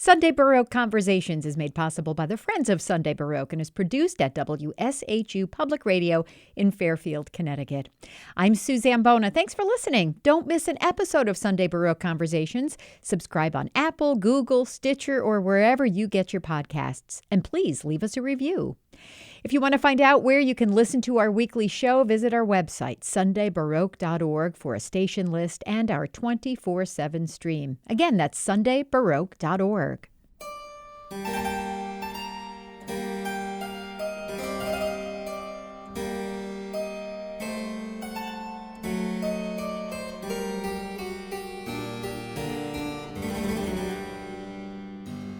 Sunday Baroque Conversations is made possible by the Friends of Sunday Baroque and is produced at WSHU Public Radio in Fairfield, Connecticut. I'm Suzanne Bona. Thanks for listening. Don't miss an episode of Sunday Baroque Conversations. Subscribe on Apple, Google, Stitcher, or wherever you get your podcasts. And please leave us a review. If you want to find out where you can listen to our weekly show, visit our website, sundaybaroque.org, for a station list and our 24/7 stream. Again, that's sundaybaroque.org.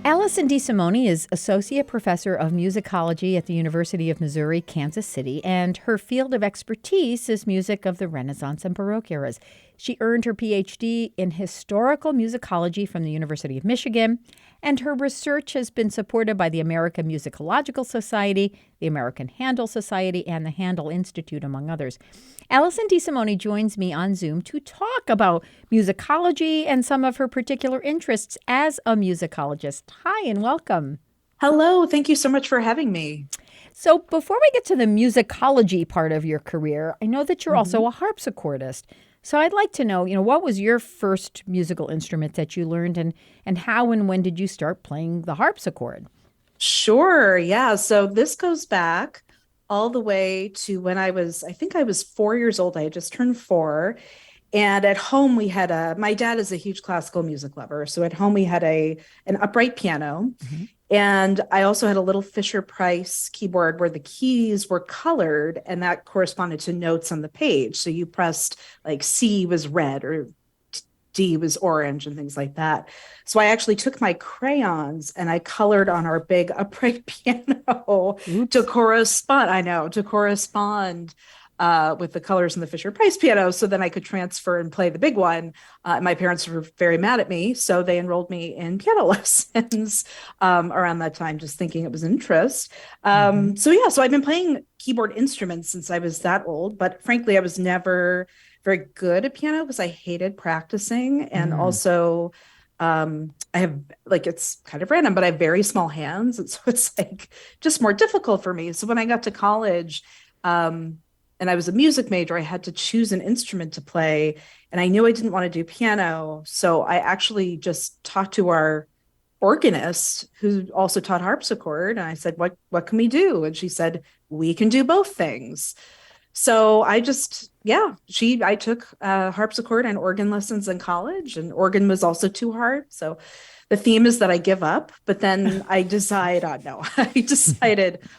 Alison DeSimone is Associate Professor of Musicology at the University of Missouri, Kansas City, and her field of expertise is music of the Renaissance and Baroque eras. She earned her PhD in historical musicology from the University of Michigan, and her research has been supported by the American Musicological Society, the American Handel Society, and the Handel Institute, among others. Alison DeSimone joins me on Zoom to talk about musicology and some of her particular interests as a musicologist. Hi, and welcome. Hello. Thank you so much for having me. So before we get to the musicology part of your career, I know that you're also a harpsichordist. So I'd like to know, what was your first musical instrument that you learned, and how and when did you start playing the harpsichord? Sure. Yeah. So this goes back all the way to when I think I was 4 years old. I had just turned 4. And at home we had my dad is a huge classical music lover. So at home we had an upright piano. Mm-hmm. And I also had a little Fisher-Price keyboard where the keys were colored, and that corresponded to notes on the page. So you pressed like C was red or D was orange and things like that. So I actually took my crayons and I colored on our big upright piano to correspond with the colors in the Fisher-Price piano, so then I could transfer and play the big one. My parents were very mad at me, so they enrolled me in piano lessons around that time, just thinking it was an interest. So I've been playing keyboard instruments since I was that old, but frankly, I was never very good at piano because I hated practicing. And also, I have, it's kind of random, but I have very small hands. And so it's just more difficult for me. So when I got to college, and I was a music major, I had to choose an instrument to play, and I knew I didn't want to do piano. So I actually just talked to our organist, who also taught harpsichord. And I said, what can we do? And she said, we can do both things. So I took harpsichord and organ lessons in college, and organ was also too hard. So the theme is that I give up, but then I decided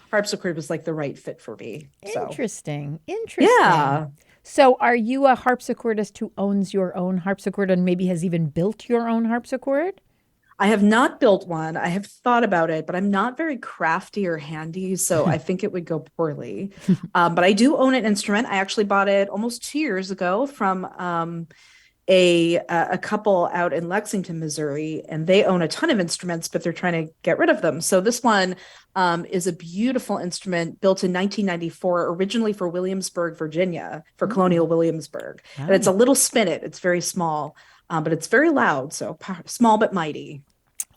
harpsichord was the right fit for me. So. Interesting. Yeah. So are you a harpsichordist who owns your own harpsichord and maybe has even built your own harpsichord? I have not built one. I have thought about it, but I'm not very crafty or handy, so I think it would go poorly. But I do own an instrument. I actually bought it almost 2 years ago from a couple out in Lexington, Missouri, and they own a ton of instruments, but they're trying to get rid of them. So this one is a beautiful instrument built in 1994, originally for Williamsburg, Virginia, for Colonial Williamsburg. Oh. And it's a little spinet. It's very small, but it's very loud. So small but mighty.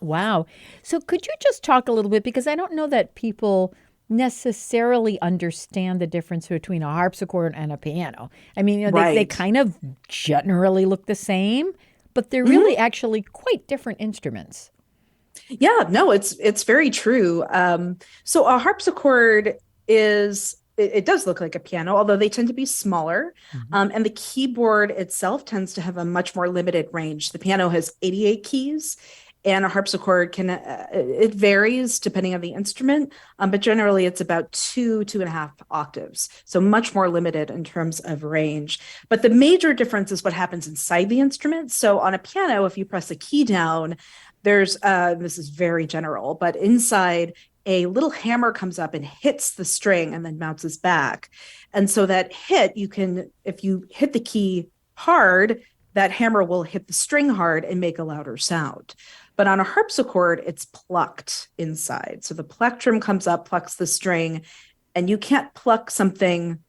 Wow. So could you just talk a little bit, because I don't know that people necessarily understand the difference between a harpsichord and a piano. I mean, they kind of generally look the same, but they're really actually quite different instruments. Yeah, no, it's very true. So a harpsichord it does look like a piano, although they tend to be smaller. And the keyboard itself tends to have a much more limited range. The piano has 88 keys. And a harpsichord it varies depending on the instrument, but generally it's about 2.5 octaves. So much more limited in terms of range. But the major difference is what happens inside the instrument. So on a piano, if you press a key down, there's, this is very general, but inside a little hammer comes up and hits the string and then bounces back. And so that hit, if you hit the key hard, that hammer will hit the string hard and make a louder sound. But on a harpsichord, it's plucked inside. So the plectrum comes up, plucks the string, and you can't pluck something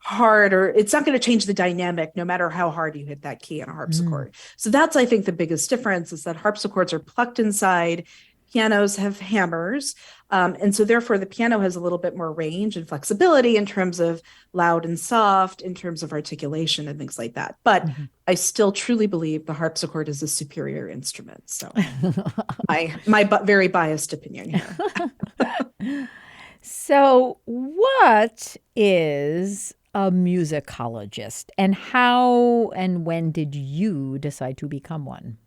hard, or it's not going to change the dynamic no matter how hard you hit that key on a harpsichord. So that's, I think, the biggest difference is that harpsichords are plucked inside. Pianos have hammers. And so therefore the piano has a little bit more range and flexibility in terms of loud and soft, in terms of articulation and things like that. But I still truly believe the harpsichord is a superior instrument. So my very biased opinion here. So what is a musicologist, and how and when did you decide to become one?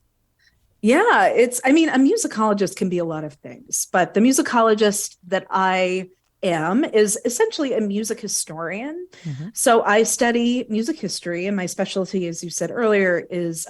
Yeah, I mean, a musicologist can be a lot of things, but the musicologist that I am is essentially a music historian. So I study music history, and my specialty, as you said earlier, is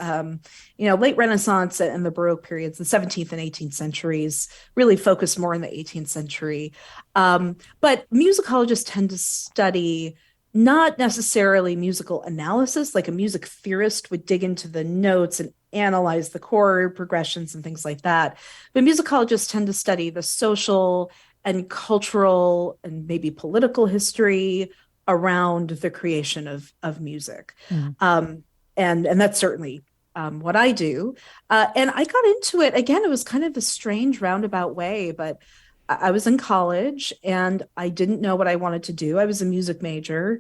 late Renaissance and the Baroque periods, the 17th and 18th centuries, really focused more in the 18th century. But musicologists tend to study not necessarily musical analysis, like a music theorist would dig into the notes and analyze the chord progressions and things like that. But musicologists tend to study the social and cultural and maybe political history around the creation of music. And that's certainly what I do. And I got into it, again, it was kind of a strange roundabout way, but I was in college and I didn't know what I wanted to do. I was a music major.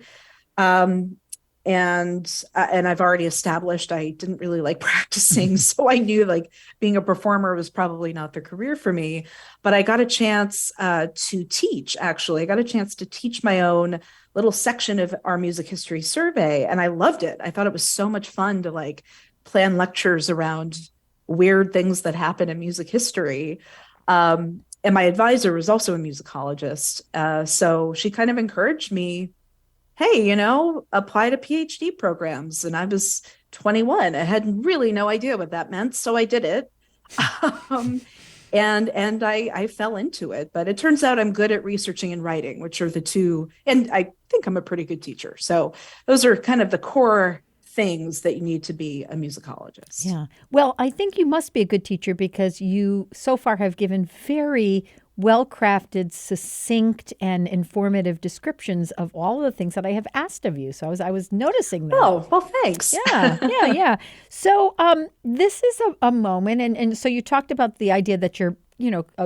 And I've already established I didn't really like practicing. So I knew like being a performer was probably not the career for me, but I got a chance to teach, actually. I got a chance to teach my own little section of our music history survey. And I loved it. I thought it was so much fun to like plan lectures around weird things that happen in music history. And my advisor was also a musicologist. So she kind of encouraged me, hey, apply to PhD programs. And I was 21. I had really no idea what that meant. So I did it. And I fell into it. But it turns out I'm good at researching and writing, which are the two. And I think I'm a pretty good teacher. So those are kind of the core things that you need to be a musicologist. Yeah. Well, I think you must be a good teacher because you so far have given very well-crafted, succinct, and informative descriptions of all of the things that I have asked of you. So I was noticing that. Oh, well, thanks. Yeah. So this is a moment, and so you talked about the idea that you're,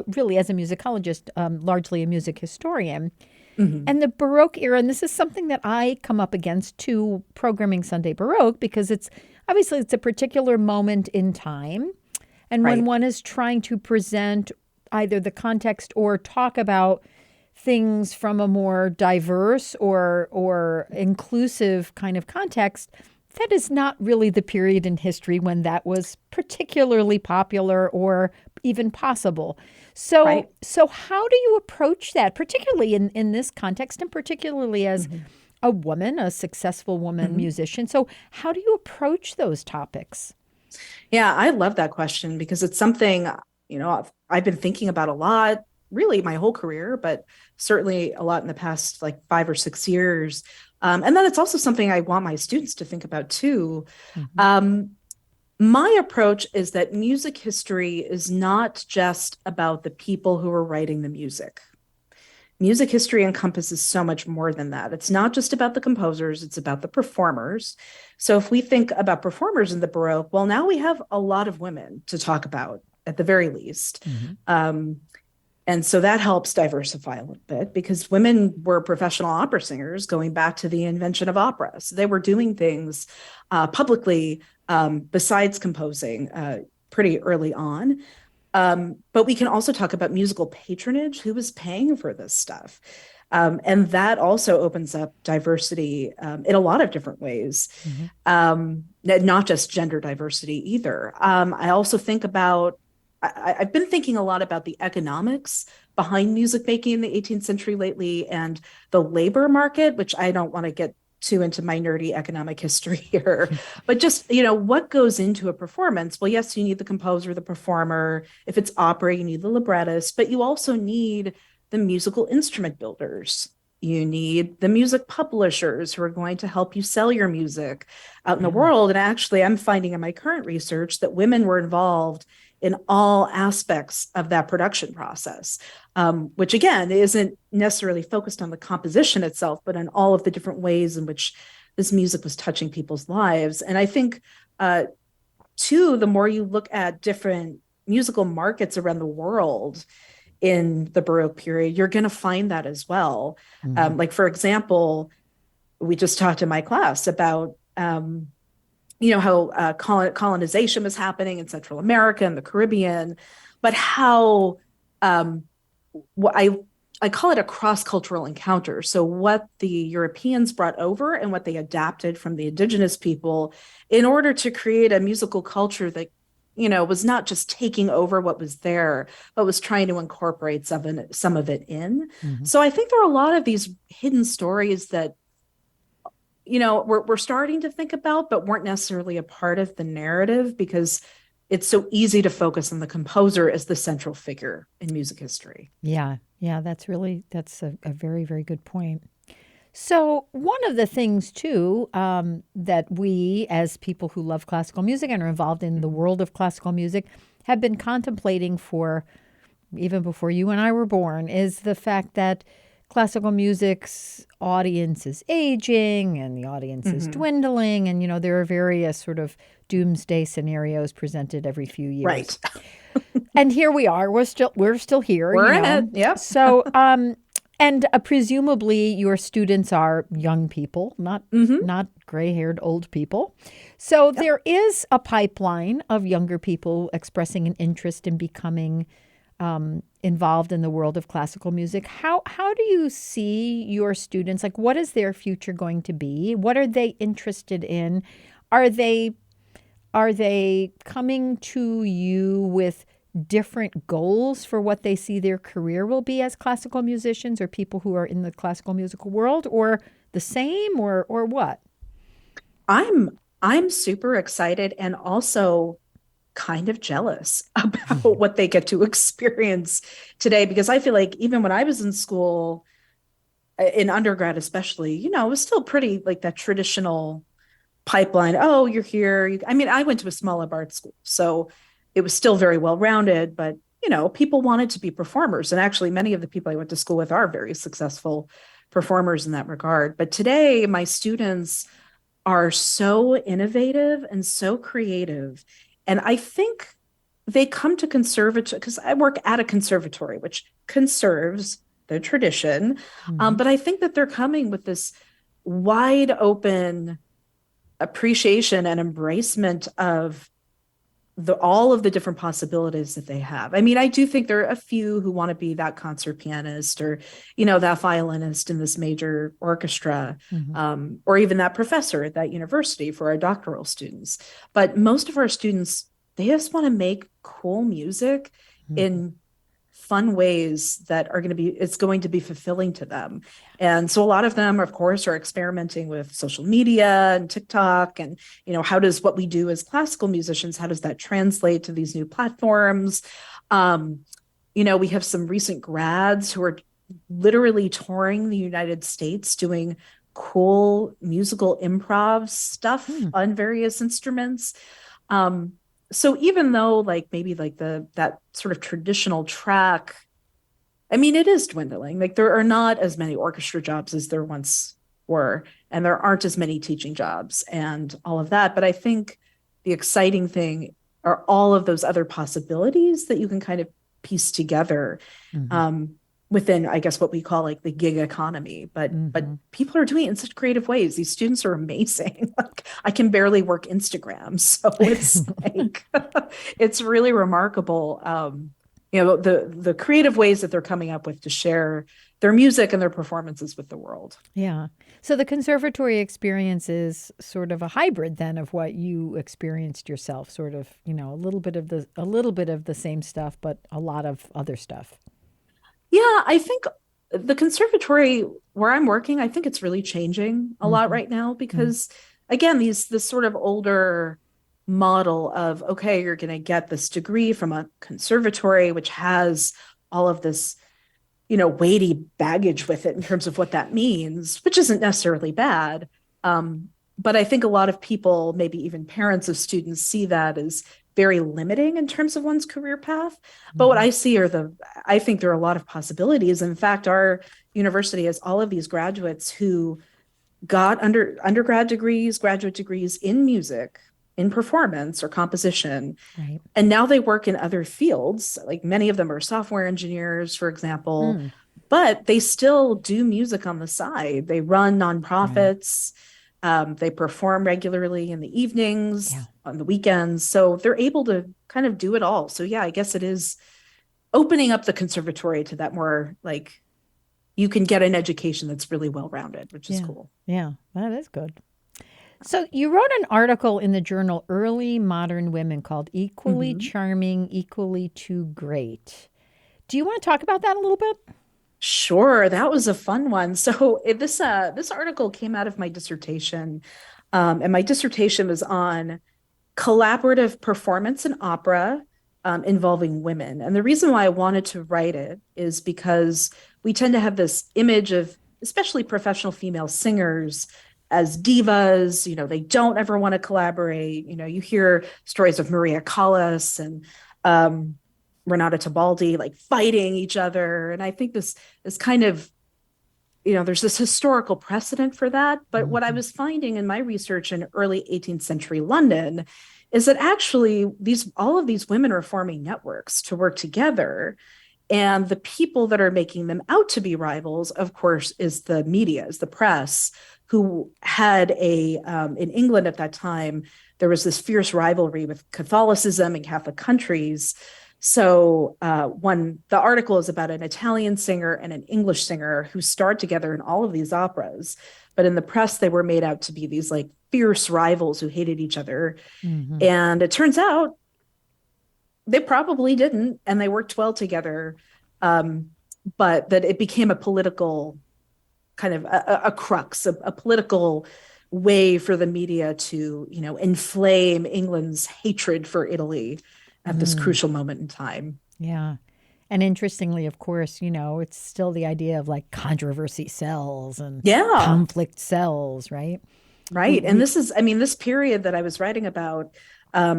really as a musicologist, largely a music historian. And the Baroque era, and this is something that I come up against too, programming Sunday Baroque, because it's a particular moment in time. And when one is trying to present either the context or talk about things from a more diverse or inclusive kind of context, that is not really the period in history when that was particularly popular or even possible. So how do you approach that, particularly in this context and particularly as a woman, a successful woman musician? So how do you approach those topics? Yeah, I love that question because it's something, I've been thinking about a lot, really my whole career, but certainly a lot in the past like 5 or 6 years. And then it's also something I want my students to think about too. My approach is that music history is not just about the people who are writing the music. Music history encompasses so much more than that. It's not just about the composers, it's about the performers. So if we think about performers in the Baroque, well, now we have a lot of women to talk about at the very least. And so that helps diversify a little bit because women were professional opera singers going back to the invention of opera. So they were doing things publicly besides composing pretty early on. But we can also talk about musical patronage, who was paying for this stuff. And that also opens up diversity in a lot of different ways, not just gender diversity either. I also think about I've been thinking a lot about the economics behind music making in the 18th century lately and the labor market, which I don't want to get too into my nerdy economic history here, but just, what goes into a performance? Well, yes, you need the composer, the performer. If it's opera, you need the librettist, but you also need the musical instrument builders. You need the music publishers who are going to help you sell your music out in the world. And actually, I'm finding in my current research that women were involved in all aspects of that production process, which again isn't necessarily focused on the composition itself, but on all of the different ways in which this music was touching people's lives. And I think, too, the more you look at different musical markets around the world in the Baroque period, you're going to find that as well. Like, for example, we just talked in my class about, how colonization was happening in Central America and the Caribbean, but how I call it a cross-cultural encounter. So what the Europeans brought over and what they adapted from the indigenous people in order to create a musical culture that, was not just taking over what was there, but was trying to incorporate some of it in. So I think there are a lot of these hidden stories that, we're starting to think about, but weren't necessarily a part of the narrative because it's so easy to focus on the composer as the central figure in music history. Yeah, that's a very, very good point. So one of the things, too, that we, as people who love classical music and are involved in the world of classical music, have been contemplating for even before you and I were born, is the fact that classical music's audience is aging and the audience is dwindling. And, there are various sort of doomsday scenarios presented every few years. Right. And here we are. We're still here. We're in it. Yep. So, and presumably your students are young people, not gray-haired old people. So there is a pipeline of younger people expressing an interest in becoming involved in the world of classical music. How do you see your students? Like, what is their future going to be? What are they interested in? Are they coming to you with different goals for what they see their career will be as classical musicians or people who are in the classical musical world, or the same, or what? I'm super excited and also kind of jealous about what they get to experience today, because I feel like even when I was in school, in undergrad especially, it was still pretty like that traditional pipeline. Oh, you're here. I went to a small art school, so it was still very well-rounded, but, people wanted to be performers. And actually, many of the people I went to school with are very successful performers in that regard. But today, my students are so innovative and so creative. And I think they come to conservatory, because I work at a conservatory, which conserves the tradition. But I think that they're coming with this wide open appreciation and embracement of all of the different possibilities that they have. I do think there are a few who want to be that concert pianist or, that violinist in this major orchestra, or even that professor at that university for our doctoral students. But most of our students, they just want to make cool music in fun ways that it's going to be fulfilling to them. And so a lot of them, of course, are experimenting with social media and TikTok and, how does what we do as classical musicians, how does that translate to these new platforms? We have some recent grads who are literally touring the United States doing cool musical improv stuff on various instruments. So even though maybe that sort of traditional track, it is dwindling. There are not as many orchestra jobs as there once were, and there aren't as many teaching jobs and all of that. But I think the exciting thing are all of those other possibilities that you can kind of piece together within, I guess, what we call the gig economy. But people are doing it in such creative ways. These students are amazing. I can barely work Instagram. So it's it's really remarkable. The creative ways that they're coming up with to share their music and their performances with the world. Yeah. So the conservatory experience is sort of a hybrid then of what you experienced yourself, sort of, a little bit of the same stuff, but a lot of other stuff. Yeah, I think the conservatory where I'm working, I think it's really changing a lot right now because, again, this sort of older model of, okay, you're going to get this degree from a conservatory, which has all of this, weighty baggage with it in terms of what that means, which isn't necessarily bad. But I think a lot of people, maybe even parents of students, see that as very limiting in terms of one's career path. But what I see I think there are a lot of possibilities. In fact, our university has all of these graduates who got undergrad degrees, graduate degrees in music, in performance or composition. Right. And now they work in other fields. Like many of them are software engineers, for example, but they still do music on the side. They run nonprofits. They perform regularly in the evenings, on the weekends. So they're able to kind of do it all. So yeah, I guess it is opening up the conservatory to that more like you can get an education that's really well-rounded, which is cool. Yeah, that is good. So you wrote an article in the journal Early Modern Women called Equally Charming, Equally Too Great. Do you want to talk about that a little bit? Sure, that was a fun one. So this article came out of my dissertation, and my dissertation was on collaborative performance in opera involving women. And the reason why I wanted to write it is because we tend to have this image of especially professional female singers as divas. They don't ever want to collaborate. You hear stories of Maria Callas and Renata Tebaldi like fighting each other. And I think this is kind of, there's this historical precedent for that. But what I was finding in my research in early 18th century London is that actually all of these women are forming networks to work together. And the people that are making them out to be rivals, of course, is the media, is the press, who had in England at that time, there was this fierce rivalry with Catholicism and Catholic countries. So the article is about an Italian singer and an English singer who starred together in all of these operas. But in the press, they were made out to be these like fierce rivals who hated each other. And it turns out they probably didn't, and they worked well together. But that it became a political kind of a crux, a political way for the media to, inflame England's hatred for Italy at this crucial moment in time. Yeah. And interestingly, of course, it's still the idea of like controversy sells and conflict sells, right? Right. And this period that I was writing about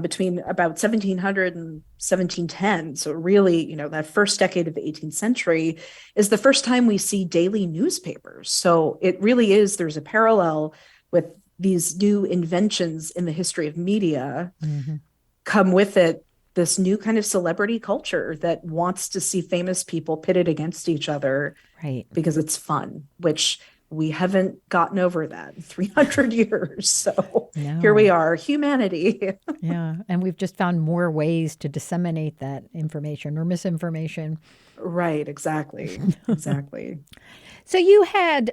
between about 1700 and 1710. So really, that first decade of the 18th century is the first time we see daily newspapers. So it really is, there's a parallel with these new inventions in the history of media, come with it this new kind of celebrity culture that wants to see famous people pitted against each other, right? Because it's fun, which we haven't gotten over that in 300 years. So Here we are, humanity. Yeah. And we've just found more ways to disseminate that information or misinformation. Right. Exactly. Exactly. So you had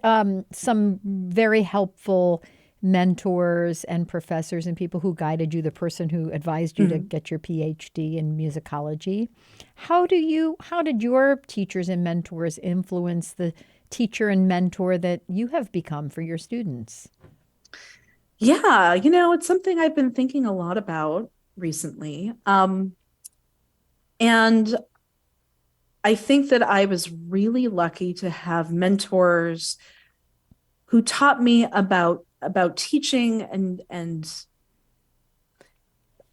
some very helpful mentors and professors and people who guided you, the person who advised you to get your PhD in musicology. How did your teachers and mentors influence the teacher and mentor that you have become for your students? Yeah, it's something I've been thinking a lot about recently. And I think that I was really lucky to have mentors who taught me about teaching and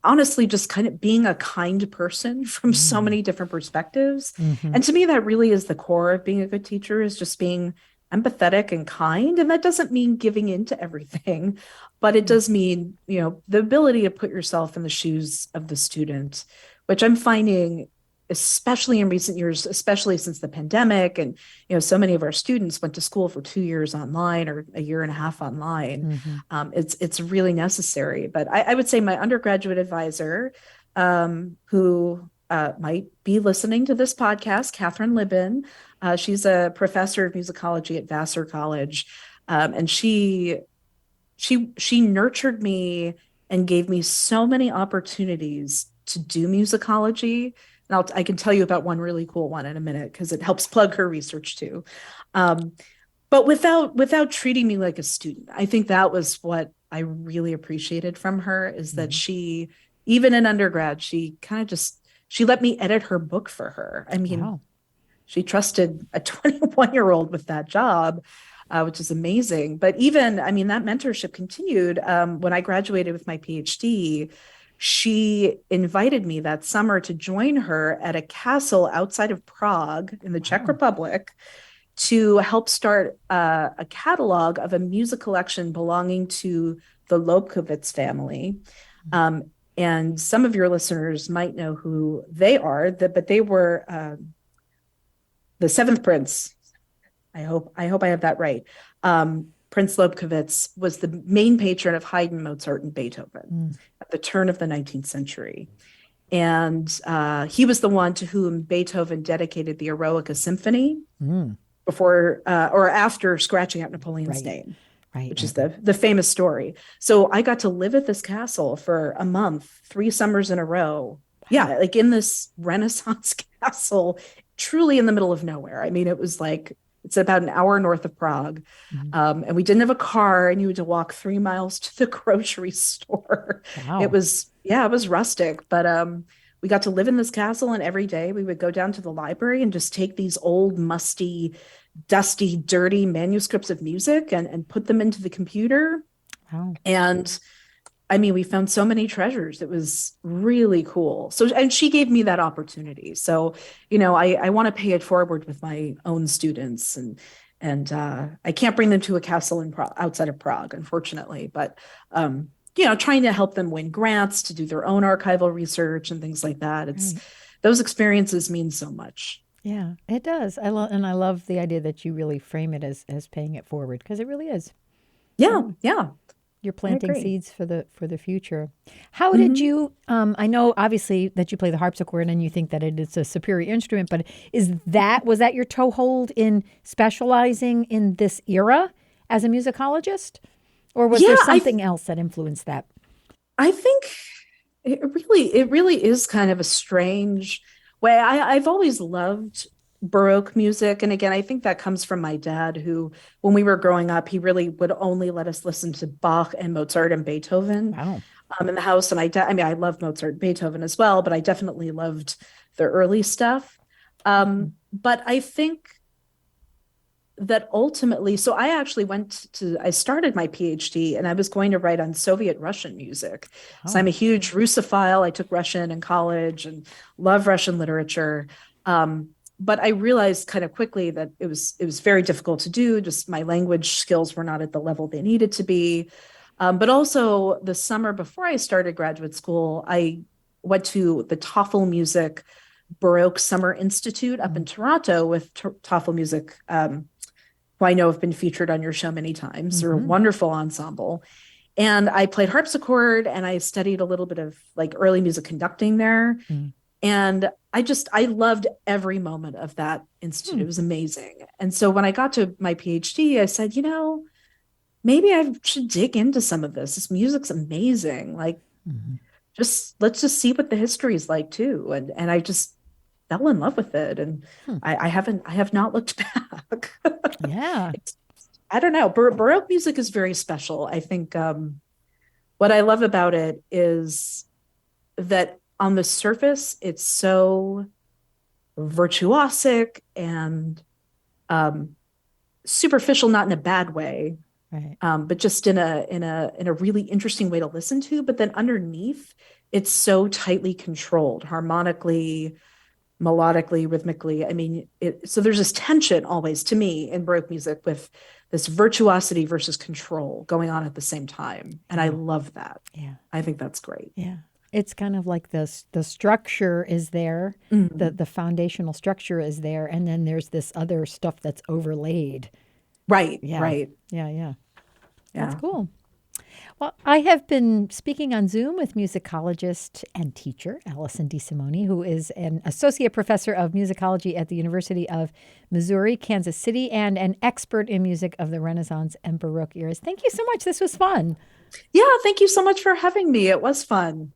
honestly just kind of being a kind person from so many different perspectives. And to me, that really is the core of being a good teacher, is just being empathetic and kind. And that doesn't mean giving in to everything, but it does mean, the ability to put yourself in the shoes of the student, which I'm finding, especially in recent years, especially since the pandemic. And, so many of our students went to school for 2 years online or a year and a half online. It's really necessary. But I would say my undergraduate advisor, who might be listening to this podcast, Catherine Libin, she's a professor of musicology at Vassar College. And she nurtured me and gave me so many opportunities to do musicology. And I can tell you about one really cool one in a minute because it helps plug her research too. But without treating me like a student. I think that was what I really appreciated from her, is that she, even in undergrad, she kind of she let me edit her book for her. I mean, she trusted a 21-year-old with that job, which is amazing. But even, that mentorship continued when I graduated with my PhD. she invited me that summer to join her at a castle outside of Prague in the Czech Wow. Republic to help start a catalog of a music collection belonging to the Lobkowitz family. Um, and some of your listeners might know who they are, but they were the seventh prince. I hope I have that right. Prince Lobkowitz was the main patron of Haydn, Mozart, and Beethoven at the turn of the 19th century. And he was the one to whom Beethoven dedicated the Eroica Symphony before or after scratching out Napoleon's name, which is the famous story. So I got to live at this castle for a month, 3 summers in a row. Yeah, like in this Renaissance castle, truly in the middle of nowhere. I mean, it was like it's about an hour north of Prague. And we didn't have a car, and you had to walk 3 miles to the grocery store. Wow. It was rustic, but we got to live in this castle, and every day we would go down to the library and just take these old, musty, dusty, dirty manuscripts of music and put them into the computer. Wow. And I mean, we found so many treasures. It was really cool. So, and she gave me that opportunity. So, I want to pay it forward with my own students, and I can't bring them to a castle in outside of Prague, unfortunately. But trying to help them win grants to do their own archival research and things like that. Those experiences mean so much. Yeah, it does. I love the idea that you really frame it as paying it forward, because it really is. Yeah. You're planting seeds for the future. How did you? I know obviously that you play the harpsichord and you think that it is a superior instrument, but was that your toehold in specializing in this era as a musicologist, or was there something else that influenced that? I think it really is kind of a strange way. I've always loved Baroque music. And again, I think that comes from my dad, who, when we were growing up, he really would only let us listen to Bach and Mozart and Beethoven in the house. And I love Mozart and Beethoven as well, but I definitely loved the early stuff. But I think that ultimately, so I started my PhD and I was going to write on Soviet Russian music. So I'm a huge Russophile. I took Russian in college and love Russian literature. But I realized kind of quickly that it was very difficult to do. Just my language skills were not at the level they needed to be. But also the summer before I started graduate school, I went to the Toffel Music Baroque Summer Institute up in Toronto with Toffel Music, who I know have been featured on your show many times. They're a wonderful ensemble. And I played harpsichord, and I studied a little bit of like early music conducting there. And I loved every moment of that institute. It was amazing. And so when I got to my PhD, I said, maybe I should dig into some of this. This music's amazing. Like, let's just see what the history is like too. And I just fell in love with it. And I have not looked back. Yeah. I don't know. Baroque music is very special. I think what I love about it is that on the surface, it's so virtuosic and superficial, not in a bad way, but just in a really interesting way to listen to. But then underneath, it's so tightly controlled, harmonically, melodically, rhythmically. I mean, so there's this tension always, to me, in Baroque music with this virtuosity versus control going on at the same time, and I love that. Yeah, I think that's great. Yeah. It's kind of like the structure is there, the foundational structure is there, and then there's this other stuff that's overlaid. Right, Yeah. right. Yeah. That's cool. Well, I have been speaking on Zoom with musicologist and teacher Alison DeSimone, who is an associate professor of musicology at the University of Missouri, Kansas City, and an expert in music of the Renaissance and Baroque eras. Thank you so much. This was fun. Yeah, thank you so much for having me. It was fun.